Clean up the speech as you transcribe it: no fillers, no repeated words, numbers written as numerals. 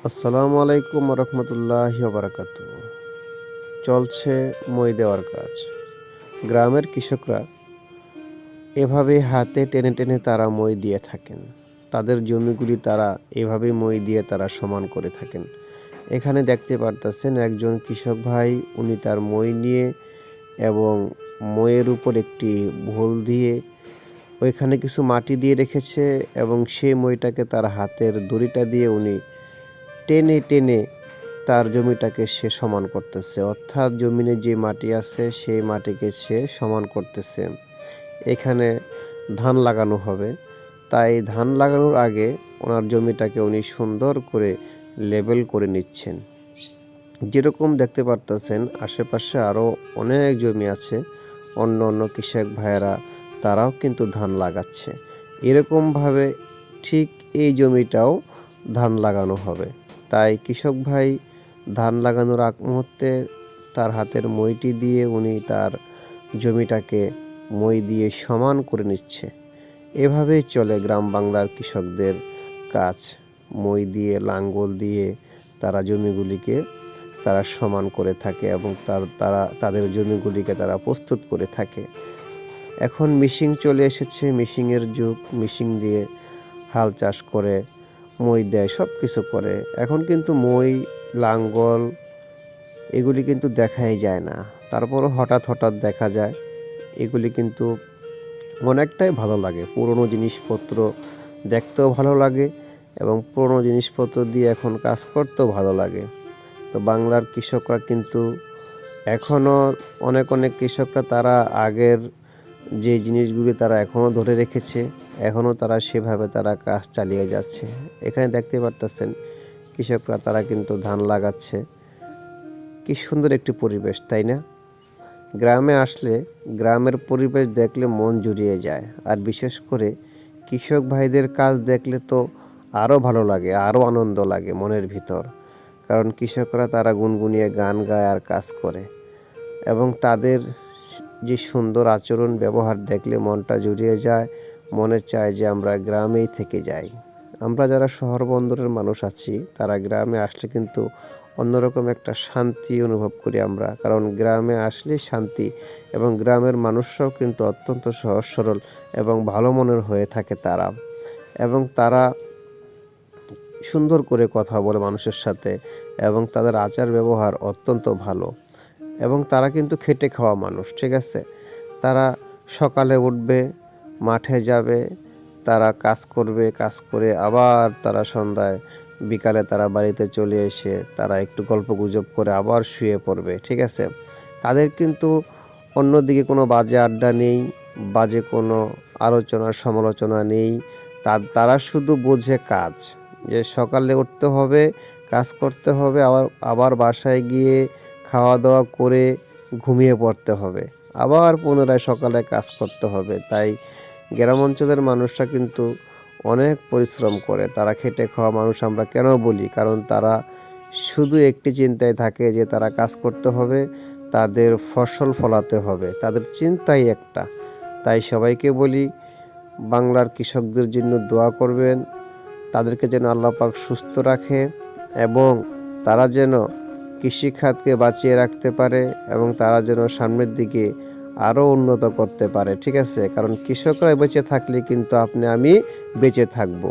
আসসালামু আলাইকুম রহমতুল্লাহি বারাকাতু। চলছে মই দেওয়ার কাজ। গ্রামের কৃষকরা এভাবে হাতে টেনে টেনে তারা মই দিয়ে থাকেন। তাদের জমিগুলি তারা এভাবে মই দিয়ে তারা সমান করে থাকেন। এখানে দেখতে পারতেছেন একজন কৃষক ভাই, উনি তার মই নিয়ে এবং মইয়ের উপর একটি ভোল দিয়ে ওইখানে কিছু মাটি দিয়ে রেখেছে এবং সেই মইটাকে তার হাতের দড়িটা দিয়ে উনি টেনে টেনে তার জমিটাকে সে সমান করতেছে, অর্থাৎ জমিনে যে মাটি আছে সেই মাটিকে সে সমান করতেছে। এখানে ধান লাগানো হবে, তাই ধান লাগানোর আগে ওনার জমিটাকে উনি সুন্দর করে লেবেল করে নিচ্ছেন। যেরকম দেখতে পারতেছেন আশেপাশে আরও অনেক জমি আছে, অন্য অন্য কৃষক ভাইয়েরা তারাও কিন্তু ধান লাগাচ্ছে। এরকমভাবে ঠিক এই জমিটাও ধান লাগানো হবে। তাই কৃষক ভাই ধান লাগানোর আগ মুহূর্তে তার হাতের মইটি দিয়ে উনি তার জমিটাকে মই দিয়ে সমান করে নিচ্ছে। এভাবেই চলে গ্রাম বাংলার কৃষকদের কাজ। মই দিয়ে, লাঙ্গল দিয়ে তারা জমিগুলিকে তারা সমান করে থাকে এবং তারা তাদের জমিগুলিকে তারা প্রস্তুত করে থাকে। এখন মেশিন চলে এসেছে, মেশিনের যুগ। মেশিন দিয়ে হাল চাষ করে, মই দেয়, সব কিছু করে। এখন কিন্তু মই, লাঙ্গল এগুলি কিন্তু দেখাই যায় না, তারপরও হঠাৎ হঠাৎ দেখা যায়। এগুলি কিন্তু অনেকটাই ভালো লাগে। পুরনো জিনিসপত্র দেখতেও ভালো লাগে এবং পুরনো জিনিসপত্র দিয়ে এখন কাজ করতেও ভালো লাগে। তো বাংলার কৃষকরা কিন্তু এখনও অনেক অনেক কৃষকরা তারা আগের যে জিনিসগুলি তারা এখনও ধরে রেখেছে, এখনও তারা সেভাবে তারা কাজ চালিয়ে যাচ্ছে। এখানে দেখতে পারতেছেন কৃষকরা তারা কিন্তু ধান লাগাচ্ছে। কি সুন্দর একটি পরিবেশ, তাই না? গ্রামে আসলে গ্রামের পরিবেশ দেখলে মন জুড়িয়ে যায়। আর বিশেষ করে কৃষক ভাইদের কাজ দেখলে তো আরও ভালো লাগে, আরও আনন্দ লাগে মনের ভিতর। কারণ কৃষকরা তারা গুনগুনিয়ে গান গায় আর কাজ করে এবং তাদের যে সুন্দর আচরণ ব্যবহার দেখলে মনটা জুড়িয়ে যায়, মনে চায় যে আমরা গ্রামেই থেকে যাই। আমরা যারা শহর বন্দরের মানুষ আছি তারা গ্রামে আসলে কিন্তু অন্যরকম একটা শান্তি অনুভব করি আমরা, কারণ গ্রামে আসলে শান্তি এবং গ্রামের মানুষরাও কিন্তু অত্যন্ত সহজ সরল এবং ভালো মনের হয়ে থাকে তারা, এবং তারা সুন্দর করে কথা বলে মানুষের সাথে এবং তাদের আচার ব্যবহার অত্যন্ত ভালো। এবং তারা কিন্তু খেটে খাওয়া মানুষ, ঠিক আছে? তারা সকালে উঠবে, মাঠে যাবে, তারা কাজ করবে, কাজ করে আবার তারা সন্ধ্যায় বিকালে তারা বাড়িতে চলে এসে তারা একটু গল্পগুজব করে আবার শুয়ে পড়বে, ঠিক আছে? তাদের কিন্তু অন্যদিকে কোনো বাজে আড্ডা নেই, বাজে কোনো আলোচনা সমালোচনা নেই। তারা শুধু বোঝে কাজ, যে সকালে উঠতে হবে, কাজ করতে হবে, আবার আবার বাসায় গিয়ে খাওয়া দাওয়া করে ঘুমিয়ে পড়তে হবে, আবার পুনরায় সকালে কাজ করতে হবে। তাই গ্রাম অঞ্চলের মানুষরা কিন্তু অনেক পরিশ্রম করে, তারা খেটে খাওয়া মানুষ আমরা কেন বলি, কারণ তারা শুধু একটি চিন্তায় থাকে যে তারা কাজ করতে হবে, তাদের ফসল ফলাতে হবে, তাদের চিন্তাই একটা। তাই সবাইকে বলি বাংলার কৃষকদের জন্য দোয়া করবেন, তাদেরকে যেন আল্লাহ পাক সুস্থ রাখে এবং তারা যেন কৃষিখাতকে বাঁচিয়ে রাখতে পারে এবং তারা যেন সামনের দিকে আরও উন্নত করতে পারে, ঠিক আছে? কারণ কৃষকরা বেঁচে থাকলে কিন্তু আপনি আমি বেঁচে থাকবো।